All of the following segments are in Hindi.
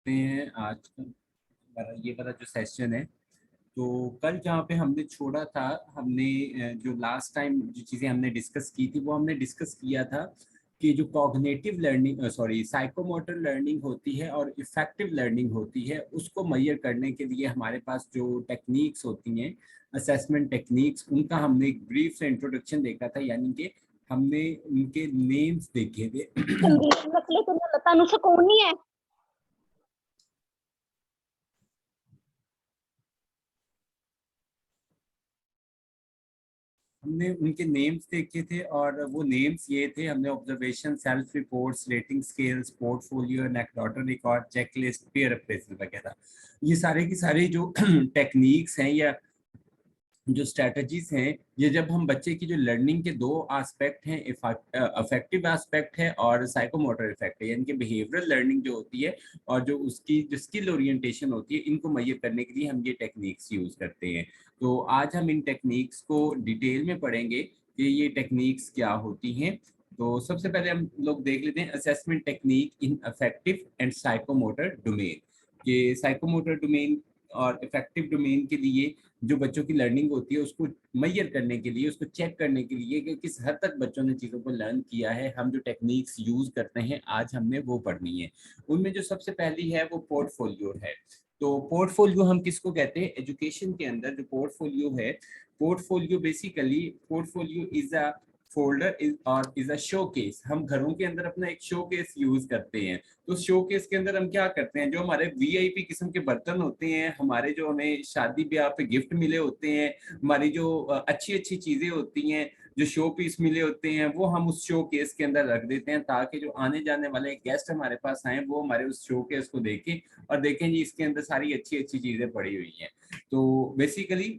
करते हैं आज का ये वाला जो सेशन है। तो कल जहाँ पे हमने छोड़ा था, हमने जो लास्ट टाइम जो चीज़ें हमने डिस्कस की थी वो हमने डिस्कस किया था कि जो कॉग्निटिव लर्निंग साइकोमोटर लर्निंग होती है और इफेक्टिव लर्निंग होती है, उसको मेजर करने के लिए हमारे पास जो टेक्निक्स होती हैं, असेसमेंट टेक्निक्स, उनका हमने एक ब्रीफ से इंट्रोडक्शन देखा था। यानी कि हमने उनके नेम्स देखे थे। संदीप नकली तो लता नु सुकून नहीं है। हमने उनके नेम्स देखे थे और वो नेम्स ये थे। हमने observation, self reports, rating scales, portfolio, anecdotal record, checklist, peer appraisal वगैरह, ये सारे की सारी जो टेक्निक्स हैं या जो स्ट्रेटजीज हैं, ये जब हम बच्चे की जो लर्निंग के दो एस्पेक्ट हैं, अफेक्टिव एस्पेक्ट है और साइकोमोटर इफेक्ट है, यानी कि बिहेवियरल लर्निंग जो होती है और जो उसकी जो स्किल ओरिएंटेशन होती है, इनको मेजर करने के लिए हम ये टेक्निक्स यूज करते हैं। तो आज हम इन टेक्निक्स को डिटेल में पढ़ेंगे कि ये टेक्निक्स क्या होती हैं। तो सबसे पहले हम लोग देख लेते हैं assessment technique in affective and psychomotor domain. कि साइकोमोटर डोमेन और इफेक्टिव डोमेन के लिए जो बच्चों की लर्निंग होती है, उसको मेजर करने के लिए, उसको चेक करने के लिए कि किस हद तक बच्चों ने चीज़ों को लर्न किया है, हम जो टेक्निक्स यूज करते हैं आज हमने वो पढ़नी है। उनमें जो सबसे पहली है वो पोर्टफोलियो है। तो पोर्टफोलियो हम किसको कहते हैं? एजुकेशन के अंदर जो पोर्टफोलियो है, portfolio basically portfolio is a folder is a showcase. हम घरों के अंदर अपना एक शोकेस यूज करते हैं। तो शोकेस के अंदर हम क्या करते हैं, जो हमारे वीआईपी किस्म के बर्तन होते हैं, हमारे जो हमें शादी ब्याह पे गिफ्ट मिले होते हैं, हमारी जो अच्छी अच्छी चीजें होती हैं, जो शो पीस मिले होते हैं, वो हम उस शो केस के अंदर रख देते हैं ताकि जो आने जाने वाले गेस्ट हमारे पास आए वो हमारे उस शो केस को देखें और देखें जी इसके अंदर सारी अच्छी अच्छी चीजें पड़ी हुई हैं। तो बेसिकली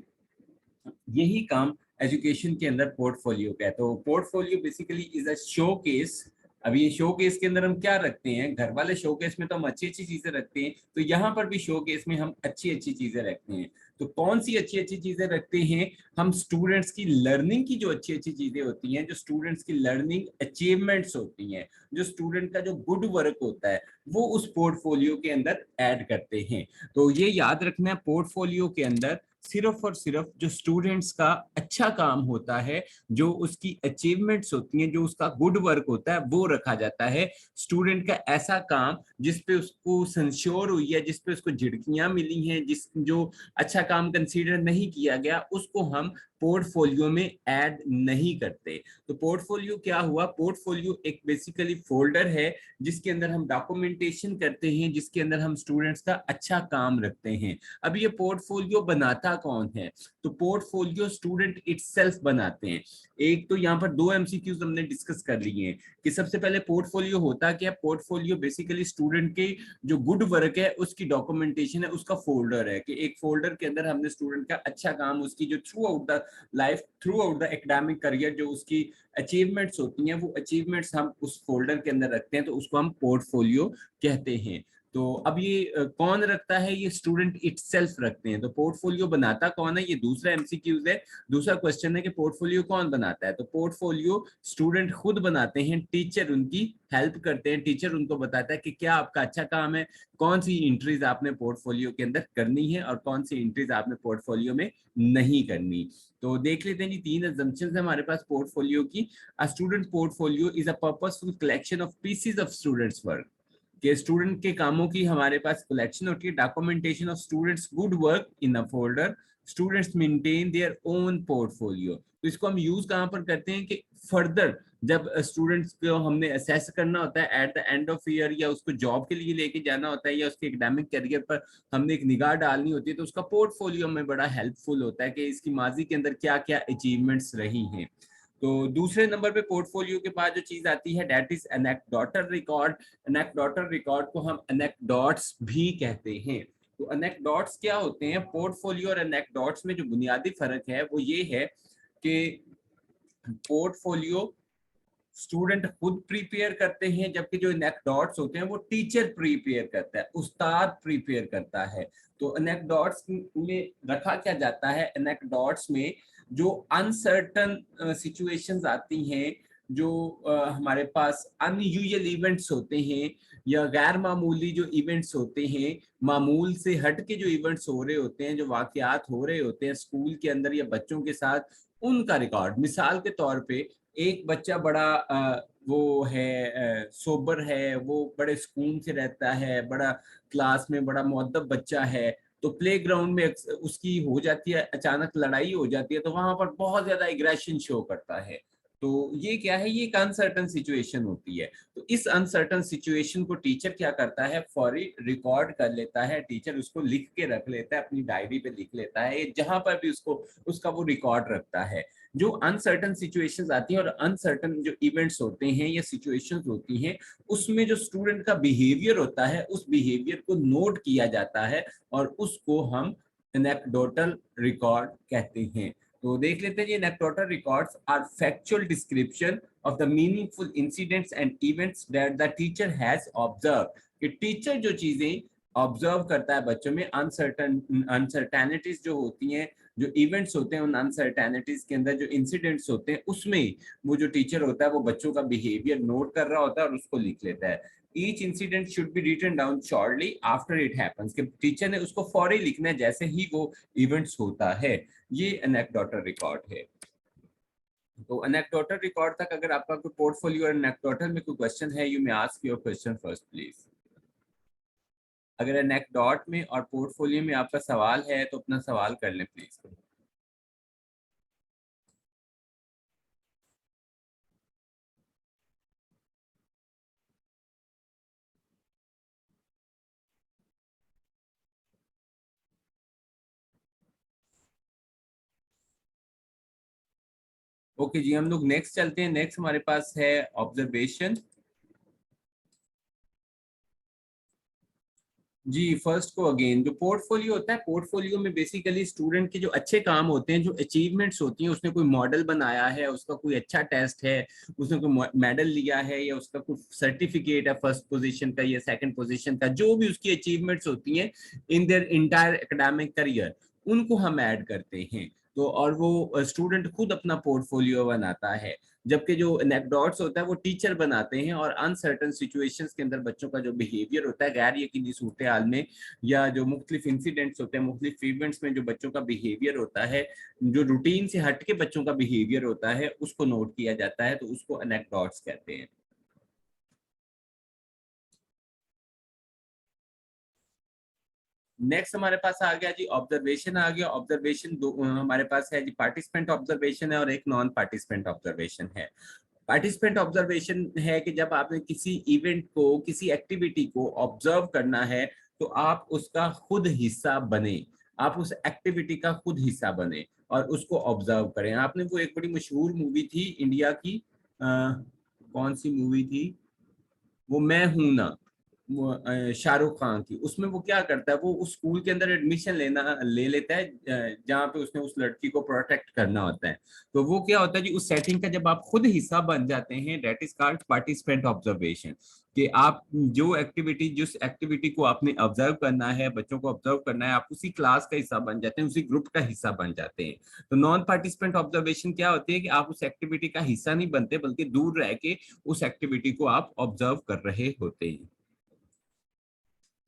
यही काम एजुकेशन के अंदर पोर्टफोलियो का है। तो portfolio basically is a show case. अब ये शो केस के अंदर हम क्या रखते हैं? घर वाले शो केस में तो हम अच्छी अच्छी चीजें रखते हैं, तो यहाँ पर भी शो केस में हम अच्छी अच्छी चीजें रखते हैं। तो कौन सी अच्छी अच्छी चीजें रखते हैं? हम स्टूडेंट्स की लर्निंग की जो अच्छी अच्छी चीजें होती हैं, जो स्टूडेंट्स की लर्निंग अचीवमेंट्स होती हैं, जो स्टूडेंट का जो गुड वर्क होता है, वो उस पोर्टफोलियो के अंदर ऐड करते हैं। तो ये याद रखना है, पोर्टफोलियो के अंदर सिर्फ और सिर्फ जो स्टूडेंट्स का अच्छा काम होता है, जो उसकी अचीवमेंट्स होती हैं, जो उसका गुड वर्क होता है, वो रखा जाता है। स्टूडेंट का ऐसा काम जिसपे उसको सेंश्योर हुई है, जिसपे उसको झिड़कियां मिली हैं, जो अच्छा काम कंसीडर नहीं किया गया, उसको हम पोर्टफोलियो में ऐड नहीं करते। तो पोर्टफोलियो क्या हुआ? पोर्टफोलियो एक बेसिकली फोल्डर है जिसके अंदर हम डॉक्यूमेंटेशन करते हैं, जिसके अंदर हम स्टूडेंट्स का अच्छा काम रखते हैं। अब ये पोर्टफोलियो बनाता कौन है? तो पोर्टफोलियो स्टूडेंट इटसेल्फ बनाते हैं। एक तो यहाँ पर दो एमसीक्यूज हमने डिस्कस कर लिए हैं कि सबसे पहले पोर्टफोलियो होता क्या है। पोर्टफोलियो बेसिकली स्टूडेंट के जो गुड वर्क है उसकी डॉक्यूमेंटेशन है, उसका फोल्डर है कि एक फोल्डर के अंदर हमने स्टूडेंट का अच्छा काम, उसकी जो through out the life, through out the academic career जो उसकी अचीवमेंट्स होती हैं, वो अचीवमेंट्स हम उस फोल्डर के अंदर रखते हैं, तो उसको हम पोर्टफोलियो कहते हैं। तो अब ये कौन रखता है? ये स्टूडेंट इटसेल्फ रखते हैं। तो पोर्टफोलियो बनाता कौन है? ये दूसरा एमसीक्यूज है, दूसरा क्वेश्चन है कि पोर्टफोलियो कौन बनाता है। तो पोर्टफोलियो स्टूडेंट खुद बनाते हैं, टीचर उनकी हेल्प करते हैं, टीचर उनको बताता है कि क्या आपका अच्छा काम है, कौन सी एंट्रीज आपने पोर्टफोलियो के अंदर करनी है और कौन सी एंट्रीज आपने पोर्टफोलियो में नहीं करनी। तो देख लेते हैं जी, तीन assumptions है हमारे पास पोर्टफोलियो की। A student portfolio is a purposeful collection of pieces of students work. के स्टूडेंट के कामों की हमारे पास कलेक्शन होती है, documentation of students good work in a folder, students maintain their own portfolio. तो इसको हम यूज कहाँ पर करते हैं कि फर्दर जब स्टूडेंट्स को हमने असेस करना होता है at the end of year, या उसको जॉब के लिए लेके जाना होता है, या उसके एकेडमिक करियर पर हमने एक निगाह डालनी होती है, तो उसका पोर्टफोलियो में बड़ा हेल्पफुल होता है कि इसकी माजी के अंदर क्या क्या अचीवमेंट्स रही हैं। तो दूसरे नंबर पे पोर्टफोलियो के बाद जो चीज आती है that is anecdotal record. Anecdotal record को हम एनेक्डोट्स भी कहते हैं। तो एनेक्डोट्स क्या होते हैं? पोर्टफोलियो और एनेक्डोट्स में जो बुनियादी फर्क है वो ये है कि पोर्टफोलियो स्टूडेंट खुद प्रिपेयर करते हैं, जबकि जो एनेक्डोट्स होते हैं वो टीचर प्रिपेयर करता है, उस्ताद प्रिपेयर करता है। तो एनेक्डोट्स में रखा क्या जाता है? एनेक्डोट्स में जो अनसर्टन सिचुएशंस आती हैं, जो हमारे पास अनयूजुअल इवेंट्स होते हैं या गैर मामूली जो इवेंट्स होते हैं, मामूल से हट के जो इवेंट्स हो रहे होते हैं, जो वाकयात हो रहे होते हैं स्कूल के अंदर या बच्चों के साथ, उनका रिकॉर्ड। मिसाल के तौर पे एक बच्चा बड़ा वो है, सोबर है, वो बड़े सुकून से रहता है, बड़ा क्लास में बड़ा मुअद्दब बच्चा है, तो प्लेग्राउंड में उसकी हो जाती है अचानक लड़ाई हो जाती है, तो वहां पर बहुत ज्यादा एग्रेशन शो करता है। तो ये क्या है, ये एक अनसर्टन सिचुएशन होती है। तो इस अनसर्टन सिचुएशन को टीचर क्या करता है, फौरी रिकॉर्ड कर लेता है, टीचर उसको लिख के रख लेता है, अपनी डायरी पे लिख लेता है, जहां पर भी उसको उसका वो रिकॉर्ड रखता है। जो अनसर्टन सिचुएशंस आती हैं और अनसर्टन जो इवेंट्स होते हैं या सिचुएशंस होती हैं, उसमें जो स्टूडेंट का बिहेवियर होता है, उस बिहेवियर को नोट किया जाता है और उसको हम एनेक्डोटल रिकॉर्ड कहते हैं। तो देख लेते हैं, ये anecdotal records are factual description of the meaningful incidents and events that the teacher has observe. कि टीचर जो चीजें ऑब्जर्व करता है बच्चों में, अनसर्टेनिटीज जो होती हैं, जो इवेंट्स होते हैं, उन अनसर्टेनिटीज के अंदर जो इंसिडेंट्स होते हैं, उसमें वो जो टीचर होता है वो बच्चों का बिहेवियर नोट कर रहा होता है और उसको लिख लेता है। Each incident should be written down shortly after it happens, कि टीचर ने उसको फौरी लिखना है जैसे ही वो इवेंट्स होता है। ये एनेक्डोटल रिकॉर्ड है। तो एनेक्डोटल रिकॉर्ड तक अगर आपका कोई पोर्टफोलियो और एनेक्डोटल में कोई क्वेश्चन है, you may ask your question first please. अगर एनेक्डोट में और पोर्टफोलियो में आपका सवाल है तो अपना सवाल कर लें प्लीज। ओके जी, हम लोग नेक्स्ट चलते हैं। नेक्स्ट हमारे पास है ऑब्जर्वेशन। जी, फर्स्ट को अगेन जो पोर्टफोलियो होता है, पोर्टफोलियो में बेसिकली स्टूडेंट के जो अच्छे काम होते हैं, जो अचीवमेंट्स होती हैं, उसने कोई मॉडल बनाया है, उसका कोई अच्छा टेस्ट है, उसने कोई मेडल लिया है, या उसका कोई सर्टिफिकेट है फर्स्ट पोजीशन का या सेकंड पोजीशन का, जो भी उसकी अचीवमेंट्स होती हैं in their entire academic career, उनको हम ऐड करते हैं। तो और वो स्टूडेंट खुद अपना पोर्टफोलियो बनाता है, जबकि जो एनेक्डोट्स होता है वो टीचर बनाते हैं। और अनसर्टन सिचुएशंस के अंदर बच्चों का जो बिहेवियर होता है, गैर यकीनी सूरत हाल में, या जो मुख्तलिफ इंसिडेंट्स होते हैं, मुख्तलिफ इवेंट्स में जो बच्चों का बिहेवियर होता है, जो रूटीन से हट के बच्चों का बिहेवियर होता है, उसको नोट किया जाता है, तो उसको एनेक्डोट्स कहते हैं। नेक्स्ट हमारे पास आ गया जी ऑब्जर्वेशन आ गया। ऑब्जर्वेशन दो हमारे पास है जी, पार्टिसिपेंट ऑब्जर्वेशन है और एक नॉन पार्टिसिपेंट ऑब्जर्वेशन है। पार्टिसिपेंट ऑब्जर्वेशन है कि जब आपने किसी इवेंट को, किसी एक्टिविटी को ऑब्जर्व करना है, तो आप उसका खुद हिस्सा बने, आप उस एक्टिविटी का खुद हिस्सा बने और उसको ऑब्जर्व करें। आपने वो एक बड़ी मशहूर मूवी थी इंडिया की, कौन सी मूवी थी वो, मैं हूं ना, शाहरुख खान की, उसमें वो क्या करता है, वो उस स्कूल के अंदर एडमिशन ले लेता है जहाँ पे उसने उस लड़की को प्रोटेक्ट करना होता है। तो वो क्या होता है जी, उस सेटिंग का जब आप खुद हिस्सा बन जाते हैं, that is called participant observation. कि आप जो एक्टिविटी, जिस एक्टिविटी को आपने ऑब्जर्व करना है, बच्चों को ऑब्जर्व करना है, आप उसी क्लास का हिस्सा बन जाते हैं, उसी ग्रुप का हिस्सा बन जाते हैं। तो नॉन पार्टिसिपेंट ऑब्जर्वेशन क्या होती है कि आप उस एक्टिविटी का हिस्सा नहीं बनते, बल्कि दूर रह के उस एक्टिविटी को आप ऑब्जर्व कर रहे होते हैं।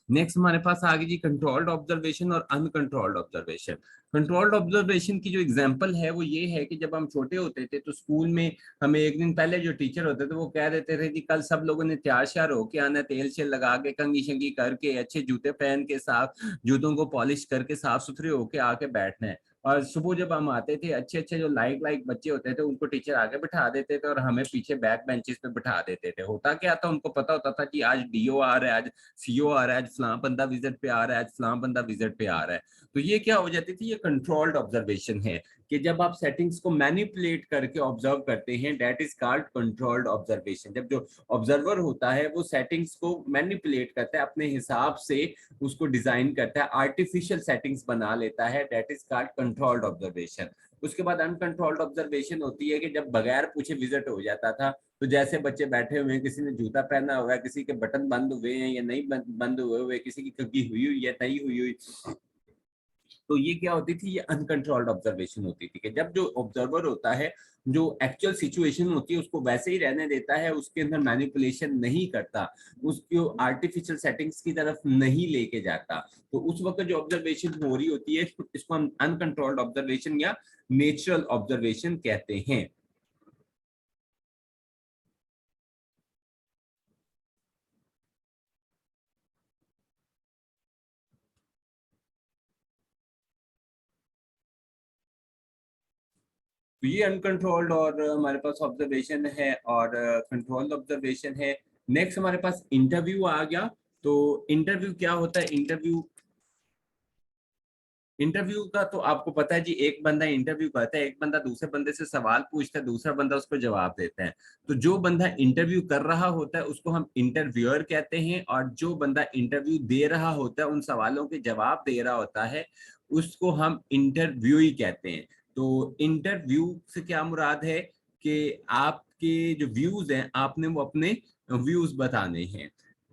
नेक्स्ट हमारे पास आ गई जी कंट्रोल्ड ऑब्जर्वेशन और अनकंट्रोल्ड ऑब्जर्वेशन। कंट्रोल्ड ऑब्जर्वेशन की जो एग्जांपल है वो ये है कि जब हम छोटे होते थे तो स्कूल में हमें एक दिन पहले जो टीचर होते थे वो कह देते थे कि कल सब लोगों ने तैयार श्यार होके आना, तेल शेल लगा के, कंघी शंगी करके, अच्छे जूते पहन के, साफ जूतों को पॉलिश करके, साफ सुथरे होके आके बैठना है। और सुबह जब हम आते थे, अच्छे अच्छे जो लाइक लाइक बच्चे होते थे उनको टीचर आगे बिठा देते थे और हमें पीछे बैक बेंचेस पे बिठा देते थे। होता क्या था, उनको पता होता था कि आज डीओ आ रहा है, आज सीओ आ रहा है, आज फलां बंदा विजिट पे आ रहा है, आज फलां बंदा विजिट पे आ रहा है। तो ये क्या हो जाती थी, ये कंट्रोल्ड ऑब्जर्वेशन है कि जब आप सेटिंग्स को मैनिपुलेट करके ऑब्जर्व करते हैं, that is called controlled observation. जब जो ऑब्जर्वर होता है वो सेटिंग्स को मैनिपुलेट करता है, अपने हिसाब से उसको डिजाइन करता है, आर्टिफिशियल सेटिंग्स बना लेता है, that is called controlled observation. उसके बाद अनकंट्रोल्ड ऑब्जर्वेशन होती है कि जब बगैर पूछे विजिट हो जाता था। तो जैसे बच्चे बैठे हुए हैं, किसी ने जूता पहना हुआ है, किसी के बटन बंद हुए हैं या नहीं बंद हुए हुए, किसी की कंघी हुई हुई है नहीं हुई हुई, तो ये क्या होती थी, ये अनकंट्रोल्ड ऑब्जर्वेशन होती थी कि जब जो ऑब्जर्वर होता है जो एक्चुअल सिचुएशन होती है उसको वैसे ही रहने देता है, उसके अंदर मैनिपुलेशन नहीं करता, उसको आर्टिफिशियल सेटिंग्स की तरफ नहीं लेके जाता, तो उस वक्त जो ऑब्जर्वेशन हो रही होती है इसको हम अनकंट्रोल्ड ऑब्जर्वेशन या नेचुरल ऑब्जर्वेशन कहते हैं। तो ये अनकंट्रोल्ड और हमारे पास ऑब्जर्वेशन है और कंट्रोल्ड ऑब्जर्वेशन है। नेक्स्ट हमारे पास इंटरव्यू आ गया। तो इंटरव्यू क्या होता है, इंटरव्यू का तो आपको पता है जी, एक बंदा इंटरव्यू करता है, एक बंदा दूसरे बंदे से सवाल पूछता है, दूसरा बंदा उसको जवाब देता है। तो जो बंदा इंटरव्यू कर रहा होता है उसको हम इंटरव्यूअर कहते हैं, और जो बंदा इंटरव्यू दे रहा होता है, उन सवालों के जवाब दे रहा होता है, उसको हम इंटरव्यूई कहते हैं। तो इंटरव्यू से क्या मुराद है कि आपके जो व्यूज हैं आपने वो अपने व्यूज बताने हैं।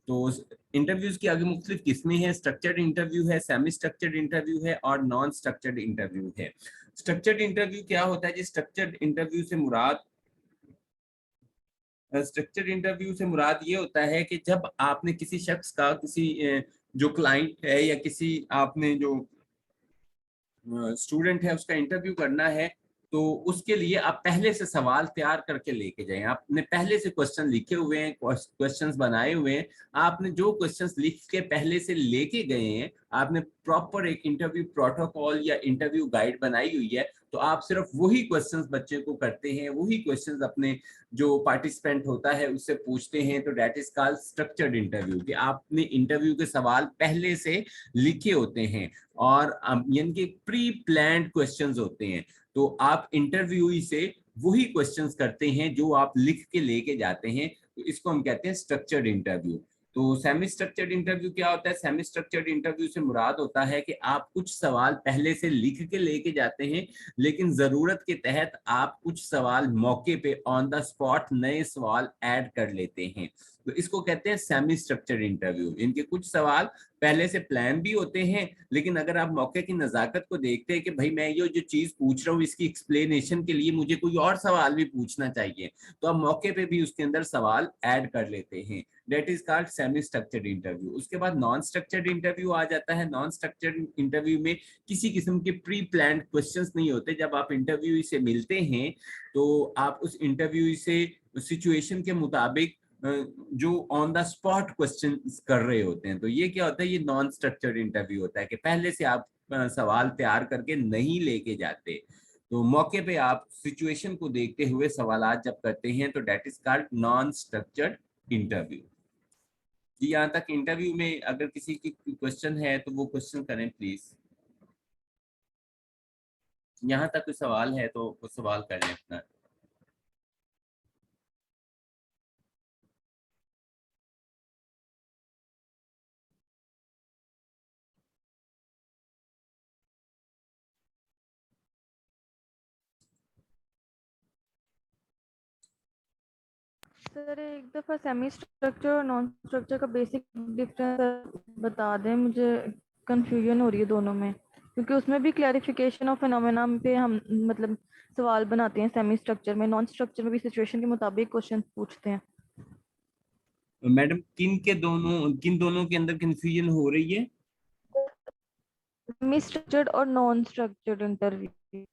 तो इंटरव्यूज की आगे मुख्तलिफ किस्में हैं, स्ट्रक्चर्ड इंटरव्यू है, सेमी स्ट्रक्चर्ड इंटरव्यू है और नॉन स्ट्रक्चर्ड इंटरव्यू है। स्ट्रक्चर्ड इंटरव्यू क्या होता है जी, स्ट्रक्चर्ड इंटरव्यू से मुराद ये होता है कि जब आपने किसी शख्स का, किसी जो क्लाइंट है या किसी आपने जो स्टूडेंट है उसका इंटरव्यू करना है, तो उसके लिए आप पहले से सवाल तैयार करके लेके जाएं। आपने पहले से क्वेश्चन लिखे हुए हैं, क्वेश्चंस बनाए हुए हैं, आपने जो क्वेश्चंस लिख के पहले से लेके गए हैं, आपने प्रॉपर एक इंटरव्यू प्रोटोकॉल या इंटरव्यू गाइड बनाई हुई है, तो आप सिर्फ वही क्वेश्चंस बच्चे को करते हैं, वही क्वेश्चंस अपने जो पार्टिसिपेंट होता है उससे पूछते हैं। तो that is called structured interview, कि आपने इंटरव्यू के सवाल पहले से लिखे होते हैं और यानी कि प्री प्लान्ड क्वेश्चंस होते हैं। तो आप इंटरव्यू से वही क्वेश्चंस करते हैं जो आप लिख के लेके जाते हैं, तो इसको हम कहते हैं स्ट्रक्चर्ड इंटरव्यू। तो सेमी स्ट्रक्चर्ड इंटरव्यू क्या होता है, सेमी स्ट्रक्चर्ड इंटरव्यू से मुराद होता है कि आप कुछ सवाल पहले से लिख के लेके जाते हैं, लेकिन जरूरत के तहत आप कुछ सवाल मौके पे ऑन द स्पॉट नए सवाल ऐड कर लेते हैं। तो इसको कहते हैं सेमी स्ट्रक्चर्ड इंटरव्यू। इनके कुछ सवाल पहले से प्लान भी होते हैं, लेकिन अगर आप मौके की नजाकत को देखते हैं कि भाई मैं ये जो चीज पूछ रहा हूँ इसकी एक्सप्लेनेशन के लिए मुझे कोई और सवाल भी पूछना चाहिए, तो आप मौके पे भी उसके अंदर सवाल ऐड कर लेते हैं। That is called semi structured interview. उसके बाद नॉन स्ट्रक्चर्ड इंटरव्यू आ जाता है। नॉन स्ट्रक्चर्ड इंटरव्यू में किसी किस्म के प्री प्लान्ड क्वेश्चंस नहीं होते। जब आप इंटरव्यू से मिलते हैं तो आप उस इंटरव्यू से सिचुएशन के मुताबिक जो ऑन द स्पॉट क्वेश्चन कर रहे होते हैं। तो ये क्या होता है, ये नॉन स्ट्रक्चर्ड इंटरव्यू होता है कि पहले से आप सवाल तैयार करके नहीं लेके जाते, तो मौके पे आप सिचुएशन को देखते हुए सवालात जब करते हैं, तो that is called non structured interview. जी, यहाँ तक इंटरव्यू में अगर किसी की क्वेश्चन है तो वो क्वेश्चन करें प्लीज। यहाँ तक कोई सवाल है तो वो सवाल करें अपना। सर एक दफ़ा सेमी स्ट्रक्चर और नॉन स्ट्रक्चर का बेसिक डिफरेंस बता दें, मुझे कंफ्यूजन हो रही है दोनों में, क्योंकि उसमें भी क्लैरिफिकेशन ऑफ फिनोमेना पे हम मतलब सवाल बनाते हैं सेमी स्ट्रक्चर में, नॉन स्ट्रक्चर में भी सिचुएशन के मुताबिक क्वेश्चन पूछते हैं। मैडम किन दोनों के अंदर कंफ्यूजन हो रही है? सेमी स्ट्रक्चर्ड और नॉन स्ट्रक्चर्ड इंटरव्यू।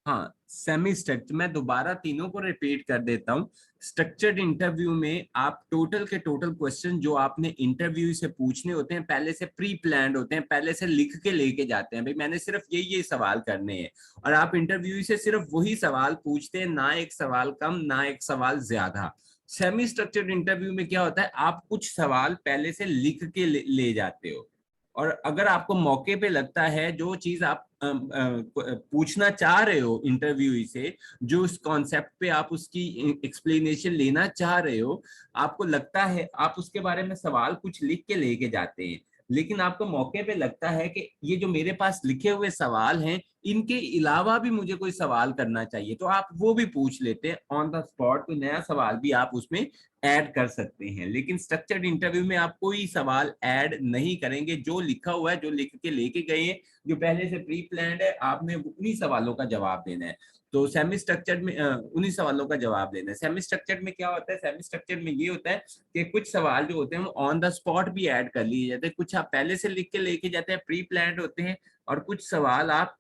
हाँ, सेमी स्ट्रक्चर, मैं दोबारा तीनों को रिपीट कर देता हूँ। स्ट्रक्चर्ड इंटरव्यू में आप टोटल के टोटल क्वेश्चन जो आपने इंटरव्यू से पूछने होते हैं पहले से प्री प्लान्ड होते हैं, पहले से लिख के लेके जाते हैं, भाई मैंने सिर्फ ये सवाल करने हैं, और आप इंटरव्यू से सिर्फ वही सवाल पूछते हैं, ना एक सवाल कम ना एक सवाल ज्यादा। सेमी स्ट्रक्चर्ड इंटरव्यू में क्या होता है, आप कुछ सवाल पहले से लिख के ले जाते हो, और अगर आपको मौके पे लगता है जो चीज आप पूछना चाह रहे हो इंटरव्यू से, जो उस कॉन्सेप्ट पे आप उसकी एक्सप्लेनेशन लेना चाह रहे हो, आपको लगता है आप उसके बारे में सवाल कुछ लिख के लेके जाते हैं, लेकिन आपको मौके पे लगता है कि ये जो मेरे पास लिखे हुए सवाल हैं इनके अलावा भी मुझे कोई सवाल करना चाहिए तो आप वो भी पूछ लेते हैं ऑन द स्पॉट, कोई नया सवाल भी आप उसमें ऐड कर सकते हैं। लेकिन स्ट्रक्चर्ड इंटरव्यू में आप कोई सवाल ऐड नहीं करेंगे, जो लिखा हुआ है, जो लिख के लेके गए हैं, जो पहले से प्री प्लान्ड है, आपने उन्हीं सवालों का जवाब देना है। तो सेमी स्ट्रक्चर्ड में उन्हीं सवालों का जवाब देना है। सेमी स्ट्रक्चर्ड में क्या होता है, सेमी स्ट्रक्चर्ड में ये होता है कि कुछ सवाल जो होते हैं वो ऑन द स्पॉट भी ऐड कर लिए जाते हैं, कुछ आप पहले से लिख के लेके जाते हैं, प्री प्लान्ड होते हैं, और कुछ सवाल आप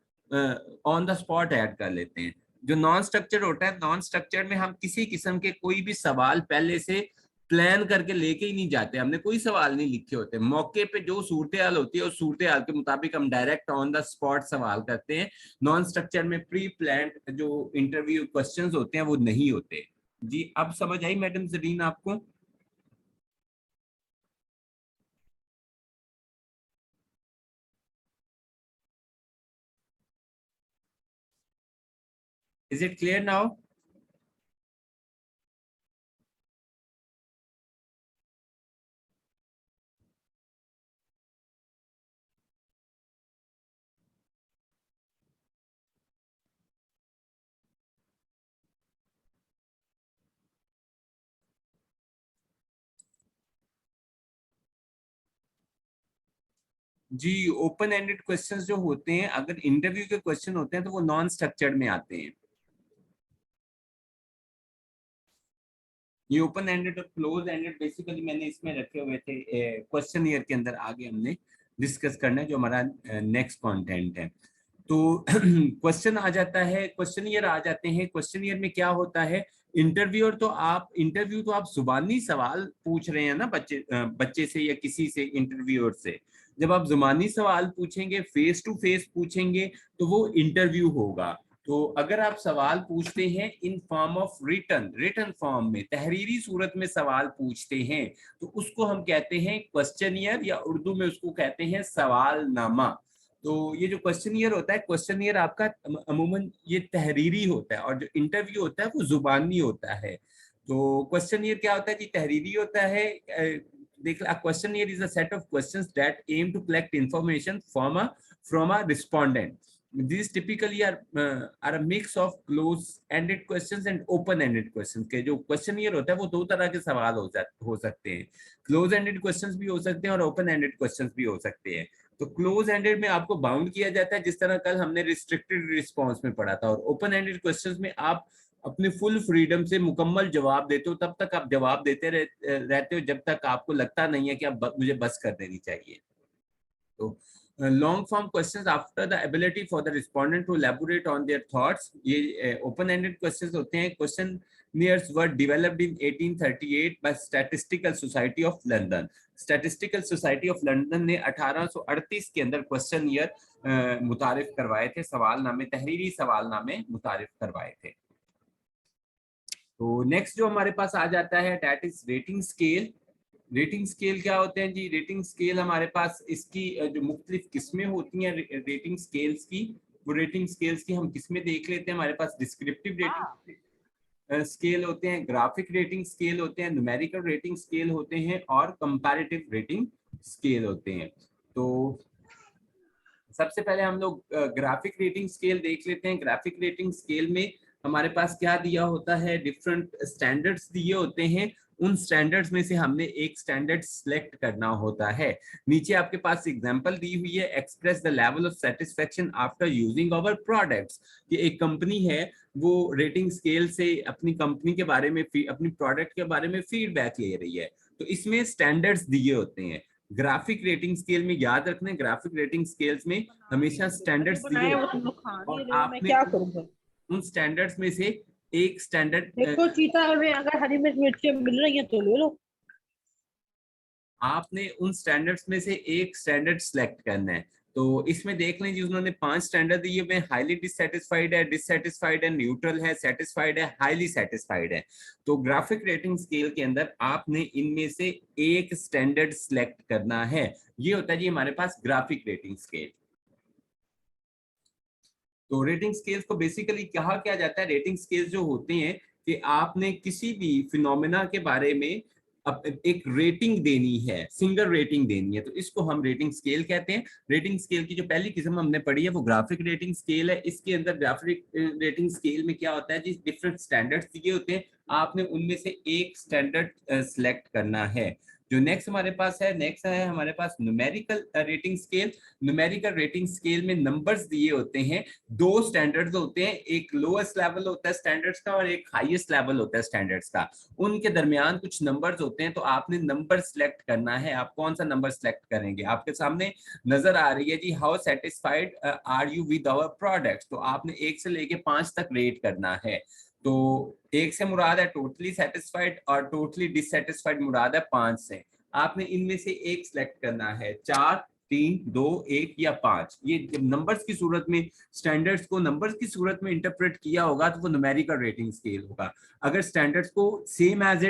ऑन द स्पॉट ऐड कर लेते हैं। जो नॉन स्ट्रक्चर्ड होता है, नॉन स्ट्रक्चर्ड में हम किसी किस्म के कोई भी सवाल पहले से प्लान करके लेके ही नहीं जाते, हमने कोई सवाल नहीं लिखे होते, मौके पे जो सूरत हाल होती है उस सूरत हाल के मुताबिक हम डायरेक्ट ऑन द स्पॉट सवाल करते हैं। नॉन स्ट्रक्चर में प्री प्लान जो इंटरव्यू क्वेश्चंस होते हैं वो नहीं होते। जी अब समझ आई मैडम जरीन आपको? Is it clear now? जी ओपन एंडेड क्वेश्चंस जो होते हैं, अगर इंटरव्यू के क्वेश्चन होते हैं तो वो नॉन स्ट्रक्चर्ड में आते हैं। ये ओपन एंडेड और क्लोज एंडेड बेसिकली मैंने इसमें रखे हुए थे क्वेश्चन ईयर के अंदर, आगे हमने डिस्कस करना है जो हमारा नेक्स्ट कंटेंट है। तो क्वेश्चन आ जाता है, क्वेश्चन ईयर आ जाते हैं। क्वेश्चन ईयर में क्या होता है, इंटरव्यूअर तो आप इंटरव्यू तो आप जुबानी सवाल पूछ रहे हैं ना बच्चे से या किसी से, इंटरव्यूअर से। जब आप जुबानी सवाल पूछेंगे, फेस टू फेस पूछेंगे, तो वो इंटरव्यू होगा। तो अगर आप सवाल पूछते हैं in form of written form में, तहरीरी सूरत में सवाल पूछते हैं, तो उसको हम कहते हैं क्वेश्चनियर, या उर्दू में उसको कहते हैं सवालनामा। तो ये जो क्वेश्चनियर होता है, क्वेश्चनियर आपका अमूमन ये तहरीरी होता है, और जो इंटरव्यू होता है वो जुबानी होता है। तो क्वेश्चनियर क्या होता है जी, तहरीरी होता है। देख, a questionnaire is a set of questions that aim to collect information from a respondent. These typically are a mix of close-ended questions and open-ended questions। के जो क्वेश्चनियर होता है वो दो तरह के सवाल हो सकते हैं, क्लोज-एंडेड क्वेश्चंस भी हो सकते हैं और ओपन-एंडेड क्वेश्चंस भी हो सकते हैं। तो क्लोज एंडेड में आपको बाउंड किया जाता है, जिस तरह कल हमने रिस्ट्रिक्टेड रिस्पॉन्स में पढ़ा था, और ओपन एंडेड क्वेश्चंस में आप अपने फुल फ्रीडम से मुकम्मल जवाब देते हो, तब तक आप जवाब देते रहते हो जब तक आपको लगता नहीं है कि आप मुझे बस कर देनी चाहिए। तो long form questions after the ability for the respondent to elaborate on their thoughts, ये ओपन एंडेड क्वेश्चंस होते हैं। Questionnaires were developed in 1838 by statistical society of London. Statistical society of London ने 1838 के अंदर क्वेश्चनियर मुतारिफ करवाए थे, सवालनामे, तहरीरी सवालनामे मुतारिफ करवाए थे। तो नेक्स्ट जो हमारे पास आ जाता है that is rating scale. Rating scale क्या होते हैं जी? रेटिंग स्केल हमारे पास इसकी जो मुख्तलिफ किस्में होती हैं रेटिंग स्केल्स की, वो रेटिंग स्केल्स की हम किस्में देख लेते हैं। हमारे पास डिस्क्रिप्टिव रेटिंग स्केल होते हैं, ग्राफिक रेटिंग स्केल होते हैं, न्यूमेरिकल रेटिंग स्केल होते हैं, और कंपैरेटिव रेटिंग स्केल होते हैं। तो सबसे पहले हम लोग ग्राफिक रेटिंग स्केल देख लेते हैं। ग्राफिक रेटिंग स्केल में हमारे पास क्या दिया होता है, डिफरेंट स्टैंडर्ड्स दिए होते हैं। उन स्टैंडर्ड्स में से हमने एक स्टैंडर्ड सिलेक्ट करना होता है। नीचे आपके पास एग्जांपल दी हुई है, express the level of satisfaction after using our products. ये एक कंपनी है, वो रेटिंग स्केल से अपनी कंपनी के बारे में, अपनी प्रोडक्ट के बारे में फीडबैक ले रही है, तो इसमें स्टैंडर्ड्स दिए होते हैं। ग्राफिक रेटिंग स्केल में याद रखना, ग्राफिक रेटिंग स्केल्स में हमेशा स्टैंडर्ड्स दिए होते हैं, और आपने क्या करूंगा? उन स्टैंडर्ड्स में से एक स्टैंडर्ड, देखो चीता में अगर हरी मिर्च मिर्ची मिल रही है तो ले लो। आपने उन स्टैंडर्ड्स में से एक स्टैंडर्ड सिलेक्ट करना है। तो इसमें देख लें जी, उन्होंने 5 स्टैंडर्ड दिए हुए, हाईली डिससेटिस्फाइड है, डिससेटिस्फाइड है, न्यूट्रल है, सेटिस्फाइड है, हाईली सेटिस्फाइड है। तो ग्राफिक रेटिंग स्केल के अंदर आपने इनमें से एक स्टैंडर्ड सिलेक्ट करना है। ये होता है जी हमारे पास ग्राफिक रेटिंग स्केल। तो रेटिंग स्केल्स को बेसिकली कहा क्या जाता है, रेटिंग स्केल्स जो होते हैं कि आपने किसी भी फिनोमेना के बारे में अब एक रेटिंग देनी है, सिंगल रेटिंग देनी है, तो इसको हम रेटिंग स्केल कहते हैं। रेटिंग स्केल की जो पहली किस्म हमने पढ़ी है वो ग्राफिक रेटिंग स्केल है। इसके अंदर ग्राफिक रेटिंग स्केल में क्या होता है जी, डिफरेंट स्टैंडर्ड्स दिए होते हैं, आपने उनमें से एक स्टैंडर्ड सिलेक्ट करना है। जो नेक्स्ट हमारे पास है, नेक्स्ट है हमारे पास numerical rating scale. Numerical rating scale में नंबर्स दिए होते हैं, दो स्टैंडर्ड्स होते हैं, एक लोएस्ट लेवल होता है स्टैंडर्ड्स का और एक हाईएस्ट लेवल होता है स्टैंडर्ड्स का। उनके दरमियान कुछ नंबर्स होते हैं, तो आपने नंबर सिलेक्ट करना है। आप कौन सा नंबर सिलेक्ट करेंगे, आपके सामने नजर आ रही है जी, how satisfied are you with our products. तो आपने 1 से लेके 5 तक रेट करना है। तो 1 से मुराद है टोटली सेटिस्फाइड और टोटली डिससेटिस्फाइड मुराद है 5 से। आपने इनमें से एक सिलेक्ट करना है, 4, 3, 2, 1 या 5। ये जब नंबर्स की सूरत में, स्टैंडर्ड्स को नंबर्स की सूरत में इंटरप्रेट किया होगा तो वो न्यूमेरिकल रेटिंग स्केल होगा। अगर स्टैंडर्ड्स को same as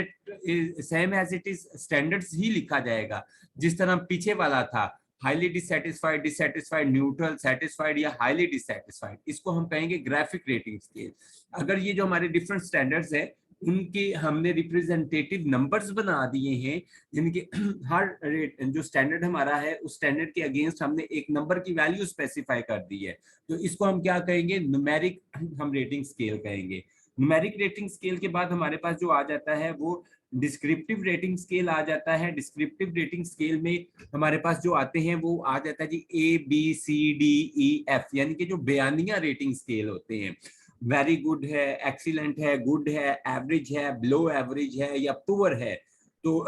it is standards ही लिखा जाएगा, जिस तरह पीछे वाला था, highly dissatisfied, dissatisfied, neutral, satisfied या हाईली डिससेटिस्फाइड, इसको हम कहेंगे ग्राफिक रेटिंग स्केल। अगर ये जो हमारे डिफरेंट स्टैंडर्ड्स है उनके हमने रिप्रेजेंटेटिव नंबर्स बना दिए हैं, जिनके हर रेट जो स्टैंडर्ड हमारा है उस स्टैंडर्ड के अगेंस्ट हमने एक नंबर की वैल्यू स्पेसिफाई कर दी है, तो इसको हम क्या कहेंगे, न्यूमेरिक हम रेटिंग स्केल कहेंगे। न्यूमेरिक रेटिंग स्केल के बाद हमारे पास जो आ जाता है वो डिस्क्रिप्टिव रेटिंग स्केल आ जाता है। डिस्क्रिप्टिव रेटिंग स्केल में हमारे पास जो आते हैं वो आ जाता है जी ABCDEF, यानी कि जो बयानिया रेटिंग स्केल होते हैं। वेरी गुड है, एक्सीलेंट है, गुड है, एवरेज है, बिलो एवरेज है या पुअर है। तो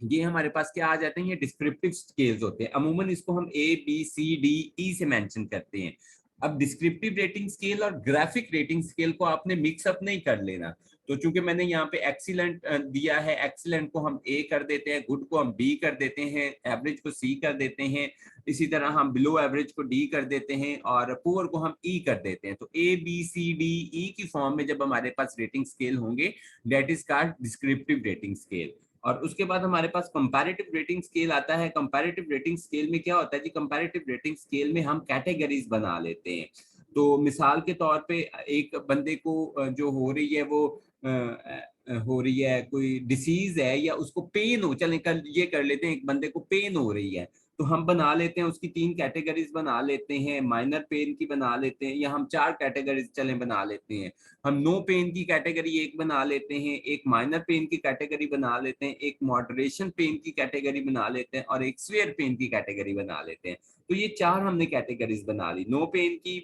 ये हमारे पास क्या आ जाते हैं, ये डिस्क्रिप्टिव स्केल्स होते हैं। अमूमन इसको हम ABCDE से मेंशन करते हैं। अब डिस्क्रिप्टिव रेटिंग स्केल और ग्राफिक रेटिंग स्केल को आपने मिक्सअप नहीं कर लेना। तो चूंकि मैंने यहाँ पे एक्सीलेंट दिया है, एक्सीलेंट को हम A कर देते हैं, गुड को हम B कर देते हैं, एवरेज को C कर देते हैं, इसी तरह हम बिलो एवरेज को D कर देते हैं और पुअर को हम E कर देते हैं। तो ABCDE की फॉर्म में जब हमारे पास रेटिंग स्केल होंगे, that is called descriptive rating scale. और उसके बाद हमारे पास कंपैरेटिव रेटिंग स्केल आता है। कंपैरेटिव रेटिंग स्केल में क्या होता है जी, कंपैरेटिव रेटिंग स्केल में हम कैटेगरीज बना लेते हैं। तो मिसाल के तौर पे एक बंदे को जो हो रही है वो हो रही है कोई डिसीज है या उसको पेन हो, चलें कल ये कर लेते हैं, एक बंदे को पेन हो रही है तो हम बना लेते हैं उसकी 3 कैटेगरीज बना लेते हैं, माइनर पेन की बना लेते हैं, या हम 4 कैटेगरीज चलें बना लेते हैं। हम नो पेन की कैटेगरी एक बना लेते हैं, एक माइनर पेन की कैटेगरी बना लेते हैं, एक मॉडरेशन पेन की कैटेगरी बना लेते हैं और एक स्वेयर पेन की कैटेगरी बना लेते हैं। तो ये 4 हमने कैटेगरीज बना ली, नो पेन की,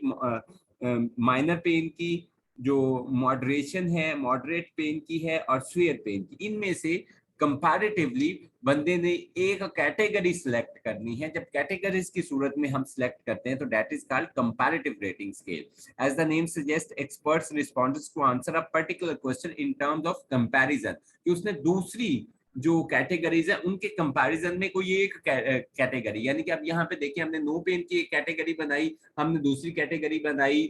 माइनर पेन की, जो मॉडरेशन है, मॉडरेट पेन की है और स्वेयर पेन की। इनमें से कंपैरेटिवली बंदे ने एक कैटेगरी सिलेक्ट करनी है। जब कैटेगरीज की सूरत में हम सिलेक्ट करते हैं तो that is called comparative rating scale. As the name suggest, experts responds to answer a particular question in terms of comparison, कि उसने दूसरी जो कैटेगरीज है उनके कंपैरिजन में कोई एक कैटेगरी, यानी कि अब यहाँ पे देखिए हमने नो पेन की एक कैटेगरी बनाई, हमने दूसरी कैटेगरी बनाई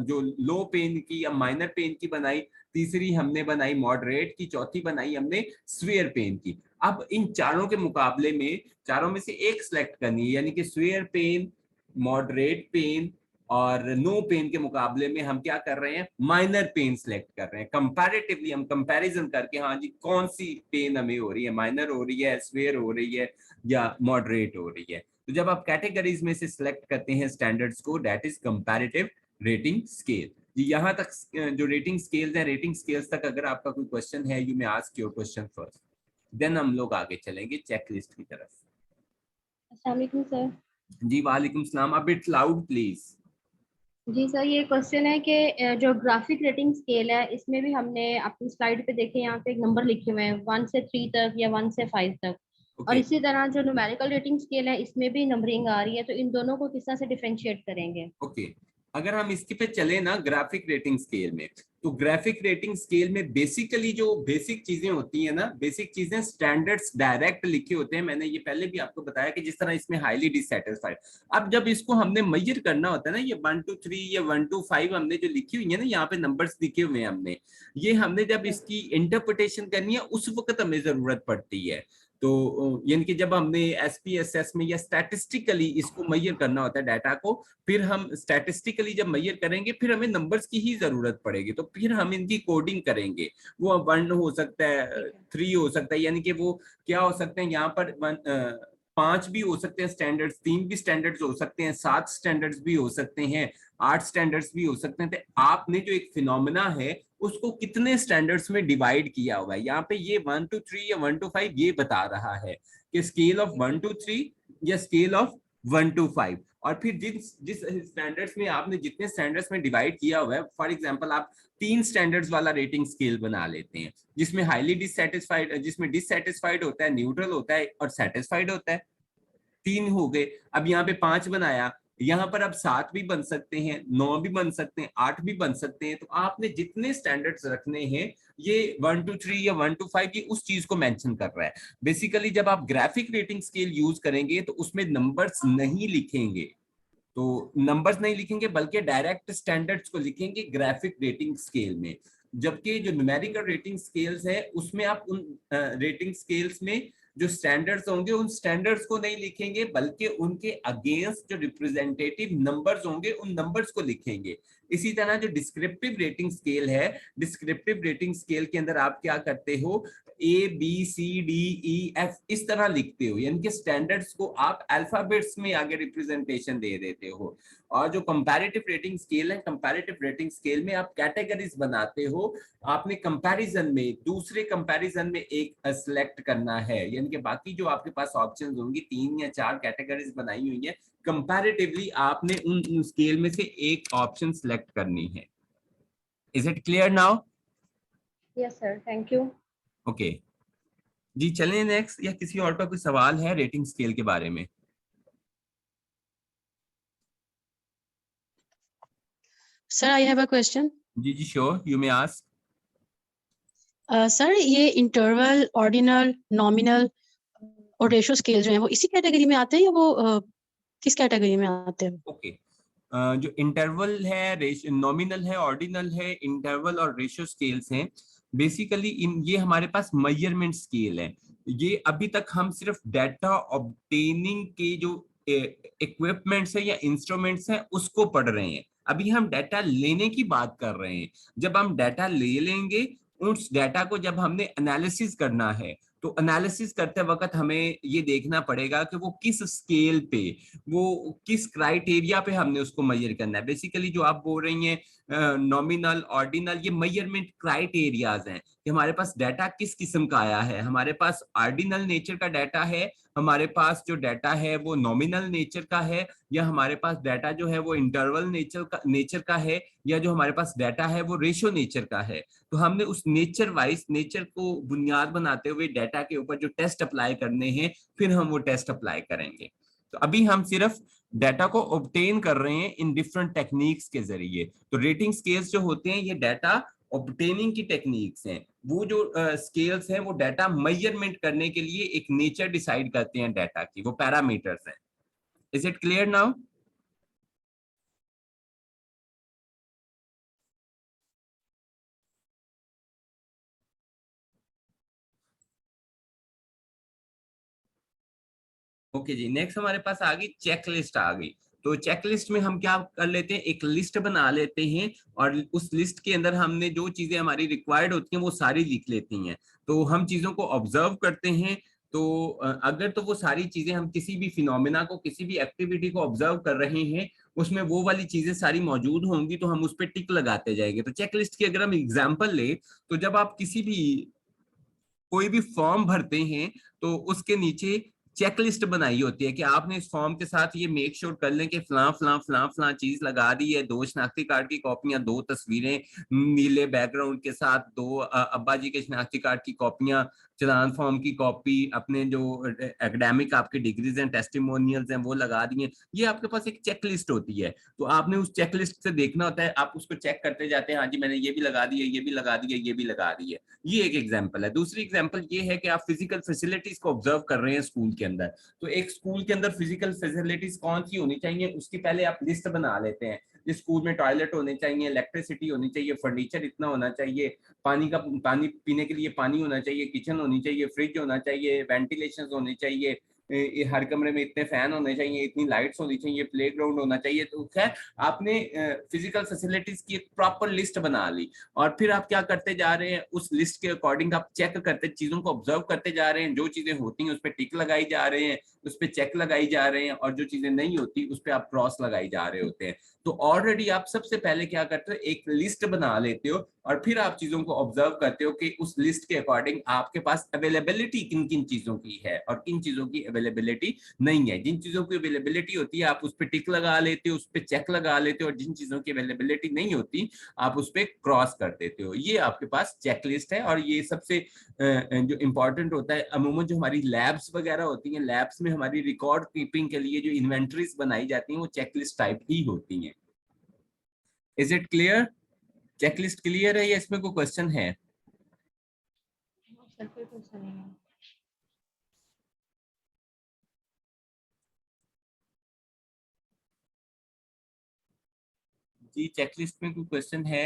जो लो पेन की या माइनर पेन की बनाई, तीसरी हमने बनाई मॉडरेट की, चौथी बनाई हमने स्वेयर पेन की। अब इन चारों के मुकाबले में चारों में से एक सिलेक्ट करनी है, यानी कि स्वेयर पेन, मॉडरेट पेन और नो पेन के मुकाबले में हम क्या कर रहे हैं, माइनर पेन सिलेक्ट कर रहे हैं। कंपैरेटिवली हम कंपैरिजन करके, हाँ जी कौन सी पेन हमें हो रही है, माइनर हो रही है, स्वेयर हो रही है या मॉडरेट हो रही है। तो जब आप कैटेगरीज में से सिलेक्ट करते हैं स्टैंडर्ड्स को, that is comparative rating scale. जी यहाँ तक जो रेटिंग स्केल्स है, रेटिंग स्केल्स तक अगर आपका कोई क्वेश्चन है, you may ask your question first, then हम लोग आगे चलेंगे चेकलिस्ट की तरफ। अस्सलाम वालेकुम सर। जी वालेकुम सलाम, अ बिट लाउड प्लीज। जी सर, ये क्वेश्चन है कि जो ग्राफिक रेटिंग स्केल है इसमें भी हमने अपनी स्लाइड पे देखे, यहाँ पे एक नंबर लिखे हुए हैं 1 से 3 तक या 1 से 5 तक। और इसी तरह जो न्यूमेरिकल रेटिंग स्केल है इसमें भी नंबरिंग आ रही है, तो इन दोनों को किस तरह से डिफरेंशिएट करेंगे? ओके, अगर हम इसके पे चले ना ग्राफिक रेटिंग स्केल में, तो ग्राफिक रेटिंग स्केल में बेसिकली जो बेसिक चीजें होती हैं ना, बेसिक चीजें स्टैंडर्ड्स डायरेक्ट लिखे होते हैं। मैंने ये पहले भी आपको बताया कि जिस तरह इसमें हाईली डिससेटिस्फाइड, अब जब इसको हमने मेजर करना होता है ना, ये 1 to 3 या 1 to 5 हमने जो लिखी हुई है ना, यहाँ पे नंबर्स लिखे हुए हैं हमने, ये हमने जब इसकी इंटरप्रिटेशन करनी है उस वक्त हमें जरूरत पड़ती है। तो यानी कि जब हमने SPSS में या स्टैटिस्टिकली इसको मेजर करना होता है डाटा को, फिर हम स्टैटिस्टिकली जब मेजर करेंगे फिर हमें नंबर्स की ही जरूरत पड़ेगी, तो फिर हम इनकी कोडिंग करेंगे। वो 1 हो सकता है, 3 हो सकता है, यानी कि वो क्या हो सकते हैं यहाँ पर 5 भी हो सकते हैं स्टैंडर्ड्स, 3 भी स्टैंडर्ड्स हो सकते हैं, 7 स्टैंडर्ड्स भी हो सकते हैं, 8 स्टैंडर्ड्स भी हो सकते हैं। तो आपने जो एक फिनोमेना है उसको कितने स्टैंडर्ड्स में डिवाइड किया हुआ है, यहाँ पे ये 1 to 3 या 1 to 5 ये बता रहा है कि स्केल ऑफ 1 to 3 या स्केल ऑफ 1 to 5। और फिर जिस स्टैंडर्ड्स में आपने जितने स्टैंडर्ड्स में डिवाइड किया हुआ है, फॉर एग्जांपल आप 3 स्टैंडर्ड्स वाला रेटिंग स्केल बना लेते हैं, जिसमें हाईली डिससैटिस्फाइड, जिसमें डिससैटिस्फाइड होता है, न्यूट्रल होता है और सैटिस्फाइड होता है। 3 हो गए। अब यहाँ पे 5 बनाया, यहाँ पर अब 7 भी बन सकते हैं, 9 भी बन सकते हैं, 8 भी बन सकते हैं। तो आपने जितने स्टैंडर्ड्स रखने हैं, ये 1 to 3 या 1 to 5 ये उस चीज को मेंशन कर रहा है। बेसिकली जब आप ग्राफिक रेटिंग स्केल यूज करेंगे तो उसमें नंबर्स नहीं लिखेंगे, तो नंबर्स नहीं लिखेंगे बल्कि डायरेक्ट स्टैंडर्ड्स को लिखेंगे ग्राफिक रेटिंग स्केल में। जबकि जो न्यूमेरिकल रेटिंग स्केल्स है उसमें आप उन रेटिंग स्केल्स में जो स्टैंडर्ड्स होंगे उन स्टैंडर्ड्स को नहीं लिखेंगे, बल्कि उनके अगेंस्ट जो रिप्रेजेंटेटिव नंबर्स होंगे उन नंबर्स को लिखेंगे। इसी तरह जो डिस्क्रिप्टिव रेटिंग स्केल है, डिस्क्रिप्टिव रेटिंग स्केल के अंदर आप क्या करते हो, ABCDEF इस तरह लिखते हो, यानी कि स्टैंडर्ड्स को आप अल्फाबेट्स में आगे रिप्रेजेंटेशन दे देते हो। और जो कंपैरेटिव रेटिंग स्केल है, कंपैरेटिव रेटिंग स्केल में आप कैटेगरीज बनाते हो, आपने कंपैरिजन में दूसरे कंपैरिजन में एक सिलेक्ट करना है, यानी कि बाकी जो आपके पास ऑप्शंस होंगी 3 या 4 कैटेगरीज बनाई हुई है, कंपैरेटिवली आपने उन स्केल में से एक ऑप्शन सिलेक्ट करनी है। Is it clear now? Yes sir, thank you. Okay जी, चलें नेक्स्ट, या किसी और का कोई सवाल है रेटिंग स्केल के बारे में? Sir, I have a question. जी जी sure, you may ask. Sir ये इंटरवल, ऑर्डिनल, नॉमिनल और रेशियो स्केल जो है वो इसी कैटेगरी में आते हैं या वो किस कैटेगरी में आते हैं? ओके जो इंटरवल है, नॉमिनल है, ऑर्डिनल है, इंटरवल और रेशियो स्केल्स हैं, बेसिकली ये हमारे पास मेजरमेंट स्केल है। ये अभी तक हम सिर्फ डाटा ऑब्टेनिंग के जो इक्विपमेंट्स है या इंस्ट्रूमेंट्स हैं उसको पढ़ रहे हैं। अभी हम डाटा लेने की बात कर रहे हैं। जब हम डाटा ले लेंगे, उस डाटा को जब हमने एनालिसिस करना है, तो एनालिसिस करते वक्त हमें ये देखना पड़ेगा कि वो किस स्केल पे, वो किस क्राइटेरिया पे हमने उसको मेजर करना है। बेसिकली जो आप बोल रही हैं नॉमिनल, ऑर्डिनल, ये मेजरमेंट क्राइटेरियाज हैं कि हमारे पास डाटा किस किस्म का आया है। हमारे पास ऑर्डिनल नेचर का डाटा है, हमारे पास जो डाटा है वो नॉमिनल नेचर का है, या हमारे पास डाटा जो है वो इंटरवल नेचर का है, या जो हमारे पास डाटा है वो रेशियो नेचर का है। तो हमने उस नेचर वाइज, नेचर को बुनियाद बनाते हुए डाटा के ऊपर जो टेस्ट अप्लाई करने हैं, फिर हम वो टेस्ट अप्लाई करेंगे। तो अभी हम सिर्फ डाटा को ऑब्टेन कर रहे हैं इन डिफरेंट टेक्निक्स के जरिए। तो रेटिंग स्केल्स जो होते हैं ये डाटा ऑब्टेनिंग की टेक्निक्स हैं। वो जो स्केल्स हैं वो डाटा मेजरमेंट करने के लिए एक नेचर डिसाइड करते हैं डाटा की, वो पैरामीटर्स हैं। Is it clear now? Okay जी, नेक्स्ट हमारे पास आ गई चेकलिस्ट आ गई। तो चेकलिस्ट में हम क्या कर लेते हैं, एक लिस्ट बना लेते हैं और उस लिस्ट के अंदर हमने जो चीजें हमारी रिक्वायर्ड होती हैं वो सारी लिख लेती हैं। तो हम चीजों को ऑब्जर्व करते हैं, तो अगर तो वो सारी चीजें हम किसी भी फिनोमेना को, किसी भी एक्टिविटी को ऑब्जर्व कर रहे हैं, उसमें वो वाली चीजें सारी मौजूद होंगी तो हम उस पर टिक लगाते जाएंगे। तो चेकलिस्ट की अगर हम एग्जाम्पल ले, तो जब आप किसी भी कोई भी फॉर्म भरते हैं तो उसके नीचे चेकलिस्ट बनाई होती है कि आपने इस फॉर्म के साथ ये मेक श्योर कर लें कि फलां चीज लगा दी है, 2 शनाख्ती कार्ड की कॉपियां, 2 तस्वीरें नीले बैकग्राउंड के साथ, 2 अब्बा जी के शनाख्ती कार्ड की कॉपियां, चलान फॉर्म की कॉपी, अपने जो एकेडमिक आपके डिग्रीज हैं, टेस्टिमोनियल्स हैं वो लगा दिए। ये आपके पास एक चेकलिस्ट होती है। तो आपने उस चेकलिस्ट से देखना होता है, आप उसको चेक करते जाते हैं, हाँ जी मैंने ये भी लगा दी है, ये भी लगा दी है, ये भी लगा दी है। ये एक एग्जाम्पल है। दूसरी एग्जाम्पल ये है कि आप फिजिकल फैसिलिटीज को ऑब्जर्व कर रहे हैं स्कूल के अंदर। तो एक स्कूल के अंदर फिजिकल फैसिलिटीज कौन सी होनी चाहिए उसकी पहले आप लिस्ट बना लेते हैं। इस स्कूल में टॉयलेट होने चाहिए, इलेक्ट्रिसिटी होनी चाहिए, फर्नीचर इतना होना चाहिए, पानी पीने के लिए पानी होना चाहिए, किचन होनी चाहिए, फ्रिज होना चाहिए, वेंटिलेशन होनी चाहिए, हर कमरे में इतने फैन होने चाहिए, इतनी लाइट्स होनी चाहिए, प्लेग्राउंड होना चाहिए। तो खैर आपने फिजिकल फैसिलिटीज की एक प्रॉपर लिस्ट बना ली और फिर आप क्या करते जा रहे हैं, उस लिस्ट के अकॉर्डिंग आप चेक करते, चीजों को ऑब्जर्व करते जा रहे हैं, जो चीजें होती हैं उस पर टिक लगाई जा रहे हैं, उस पर चेक लगाई जा रहे हैं, और जो चीजें नहीं होती उस पर आप क्रॉस लगाई जा रहे होते हैं। तो ऑलरेडी आप सबसे पहले क्या करते हो, एक लिस्ट बना लेते हो और फिर आप चीजों को ऑब्जर्व करते हो कि उस लिस्ट के अकॉर्डिंग आपके पास अवेलेबिलिटी किन किन चीजों की है और किन चीजों की अवेलेबिलिटी नहीं है। जिन चीजों की अवेलेबिलिटी होती है आप उस पर टिक लगा लेते हो, उस पर चेक लगा लेते हो, और जिन चीजों की अवेलेबिलिटी नहीं होती आप उस पर क्रॉस कर देते हो। ये आपके पास चेकलिस्ट है। और ये सबसे जो इम्पोर्टेंट होता है, अमूमन जो हमारी लैब्स वगैरह होती हैं, लैब्स में हमारी रिकॉर्ड कीपिंग के लिए जो इन्वेंटरीज बनाई जाती हैं वो चेकलिस्ट टाइप ही होती हैं। Is it clear? Checklist clear है या इसमें कोई क्वेश्चन है? सर कोई क्वेश्चन नहीं है। जी चेकलिस्ट में कोई क्वेश्चन है?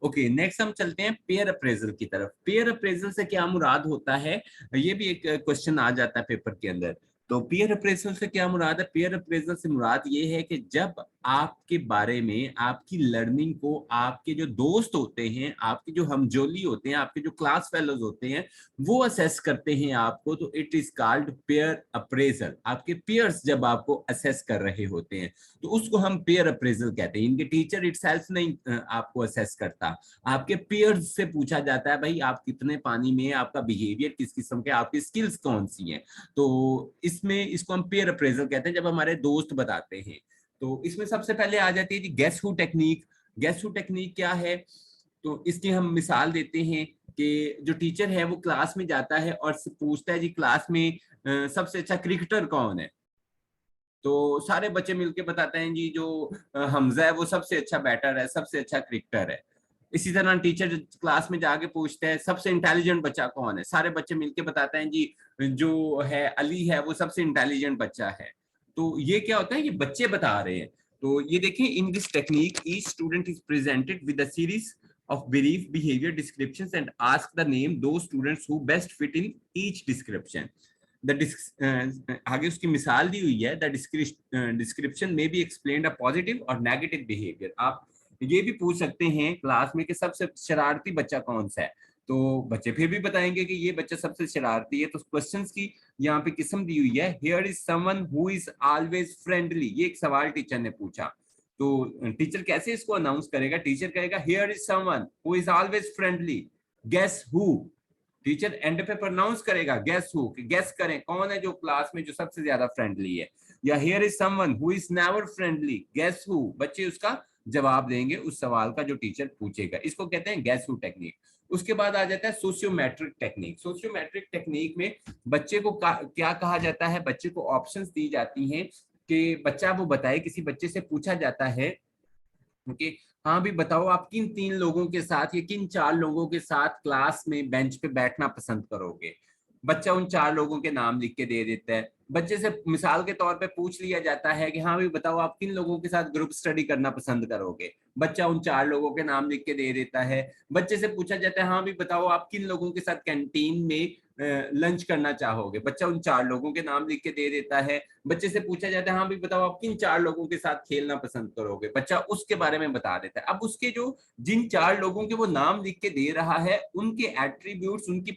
ओके नेक्स्ट हम चलते हैं पेयर अप्रेजल की तरफ। पेयर अप्रेजल से क्या मुराद होता है, ये भी एक क्वेश्चन आ जाता है पेपर के अंदर। तो पेयर अप्रेजल से क्या मुराद है? पेयर अप्रेजल से मुराद ये है कि जब आपके बारे में, आपकी लर्निंग को आपके जो दोस्त होते हैं, आपके जो हमजोली होते हैं, आपके जो क्लास फेलोज होते हैं, वो असेस करते हैं आपको, तो it is called pair appraisal. आपके पेयर्स जब आपको असेस कर रहे होते हैं तो उसको हम पेयर अप्रेजल कहते हैं। इनके टीचर इटसेल्फ नहीं आपको असेस करता, आपके पेयर्स से पूछा जाता है भाई आप कितने पानी में, आपका बिहेवियर किस किस्म के, आपकी स्किल्स कौन सी हैं। तो इसमें इसको हम पेयर अप्रेजल कहते हैं जब हमारे दोस्त बताते हैं। तो इसमें सबसे पहले आ जाती है जी गेस हू टेक्निक। गेस हू टेक्निक क्या है? तो इसकी हम मिसाल देते हैं कि जो टीचर है वो क्लास में जाता है और पूछता है जी क्लास में सबसे अच्छा क्रिकेटर कौन है। तो सारे बच्चे मिलके बताते हैं जी जो हमजा है वो सबसे अच्छा बैटर है, सबसे अच्छा क्रिकेटर है। इसी तरह टीचर क्लास में जाके पूछते हैं सबसे इंटेलिजेंट बच्चा कौन है, सारे बच्चे मिलके बताते हैं जी जो है अली है वो सबसे इंटेलिजेंट बच्चा है। तो ये क्या होता है, ये बच्चे बता रहे हैं। तो ये देखिए in this technique each student is presented with a series of belief behavior descriptions and ask the name those students who best fit in each description. आगे उसकी मिसाल दी हुई है, द डिस्क्रिप्शन में बी एक्सप्लेन्ड अ पॉजिटिव और नेगेटिव बिहेवियर। आप ये भी पूछ सकते हैं क्लास में कि सबसे शरारती बच्चा कौन सा है, तो बच्चे फिर भी बताएंगे कि ये बच्चा सबसे शरारती है। तो क्वेश्चंस की यहाँ पे किस्म दी हुई है, here is someone who is always friendly. ये एक सवाल टीचर ने पूछा, तो टीचर कैसे इसको अनाउंस करेगा? टीचर कहेगा here is someone who is always friendly, guess who. Teacher end पे प्रोनाउंस करेगा गेस हु, गेस करें कौन है जो क्लास में जो सबसे ज्यादा फ्रेंडली है। या here is someone who is never friendly, guess who. बच्चे उसका जवाब देंगे उस सवाल का जो टीचर पूछेगा। इसको कहते हैं गेस हु टेक्निक। उसके बाद आ जाता है सोशियोमेट्रिक टेक्निक। सोशियोमेट्रिक टेक्निक में बच्चे को क्या कहा जाता है, बच्चे को ऑप्शंस दी जाती हैं कि बच्चा वो बताए। किसी बच्चे से पूछा जाता है कि हाँ भी बताओ आप किन 3 लोगों के साथ या किन 4 लोगों के साथ क्लास में बेंच पे बैठना पसंद करोगे। बच्चा उन 4 लोगों के नाम लिख के दे देता है। बच्चे से मिसाल के तौर पे पूछ लिया जाता है कि हाँ भी बताओ आप किन लोगों के साथ ग्रुप स्टडी करना पसंद करोगे। बच्चा उन 4 लोगों के नाम लिख के दे देता है। बच्चे से पूछा जाता है हाँ भी बताओ आप किन लोगों के साथ कैंटीन में लंच करना चाहोगे। बच्चा उन 4 लोगों के नाम लिख के दे देता है। बच्चे से पूछा जाता है हाँ भी बताओ आप किन 4 लोगों के साथ खेलना पसंद करोगे। बच्चा उसके बारे में बता देता है। अब उसके जो जिन 4 लोगों के वो नाम लिख के दे रहा है उनके एट्रीब्यूट्स, उनकी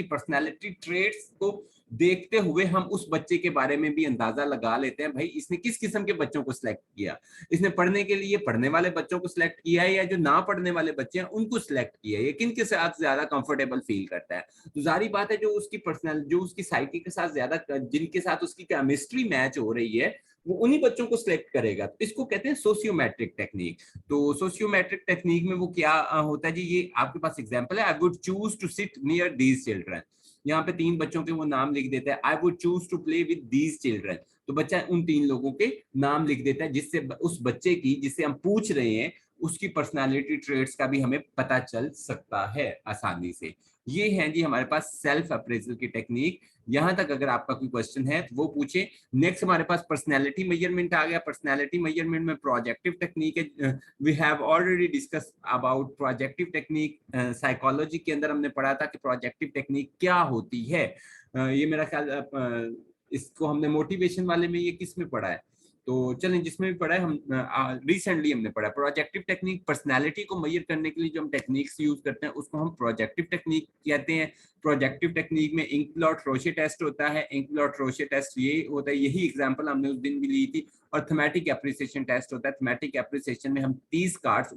पर्सनैलिटी ट्रेट्स को देखते हुए हम उस बच्चे के बारे में भी अंदाजा लगा लेते हैं भाई इसने किस किस्म के बच्चों को सिलेक्ट किया। इसने पढ़ने के लिए पढ़ने वाले बच्चों को सिलेक्ट किया है या जो ना पढ़ने वाले बच्चे हैं उनको सिलेक्ट किया है, या किन के साथ ज्यादा कंफर्टेबल फील करता है। तो जारी बात है जो उसकी पर्सनल, जो उसकी साइकी के साथ ज्यादा, जिनके साथ उसकी केमिस्ट्री मैच हो रही है वो उन्हीं बच्चों को सिलेक्ट करेगा। तो इसको कहते हैं सोशियोमेट्रिक टेक्निक। तो सोशियोमेट्रिक टेक्निक में वो क्या होता है जी, ये आपके पास एग्जांपल है, I would choose to sit near these children. यहाँ पे 3 बच्चों के वो नाम लिख देता है, I would choose to play with these children. तो बच्चा उन 3 लोगों के नाम लिख देता है जिससे उस बच्चे की, जिससे हम पूछ रहे हैं उसकी पर्सनालिटी ट्रेट्स का भी हमें पता चल सकता है आसानी से। ये है जी हमारे पास सेल्फ अप्रेजल की टेक्निक। यहाँ तक अगर आपका कोई क्वेश्चन है तो वो पूछे। नेक्स्ट हमारे पास पर्सनैलिटी मेजरमेंट आ गया। पर्सनैलिटी मेजरमेंट में प्रोजेक्टिव टेक्निक है। We have already discuss about projective technique. Psychology के अंदर हमने पढ़ा था कि प्रोजेक्टिव टेक्निक क्या होती है। ये मेरा ख्याल इसको हमने मोटिवेशन वाले में ये किस में पढ़ा है, तो चलें जिसमें भी पढ़ा है हम रिसेंटली हमने पढ़ा प्रोजेक्टिव टेक्निक। पर्सनालिटी को मेजर करने के लिए जो हम टेक्निक्स यूज करते हैं उसको हम प्रोजेक्टिव टेक्निक कहते हैं। प्रोजेक्टिव टेक्निक में इंकलॉट-रोशे टेस्ट होता है। इंकलॉट-रोशे टेस्ट ये होता है, यही एग्जांपल हमने उस दिन भी ली थी। और थीमेटिक एप्रिसिएशन टेस्ट होता है। थीमेटिक एप्रिसिएशन में हम 30 कार्ड्स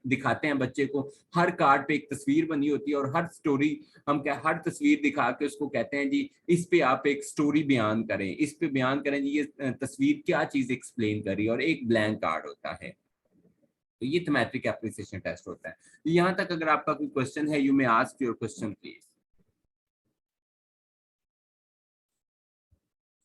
दिखाते हैं बच्चे को। हर कार्ड पे एक तस्वीर बनी होती है और हर स्टोरी हम क्या हर तस्वीर दिखा के उसको कहते हैं जी इस पे आप एक स्टोरी बयान करें, इस पे बयान करें जी ये तस्वीर क्या चीज एक्सप्लेन कर रही है, और एक ब्लैंक कार्ड होता है। तो ये थीमेटिक एप्रिसिएशन टेस्ट होता है। यहाँ तक अगर आपका कोई क्वेश्चन है, you may ask your question please.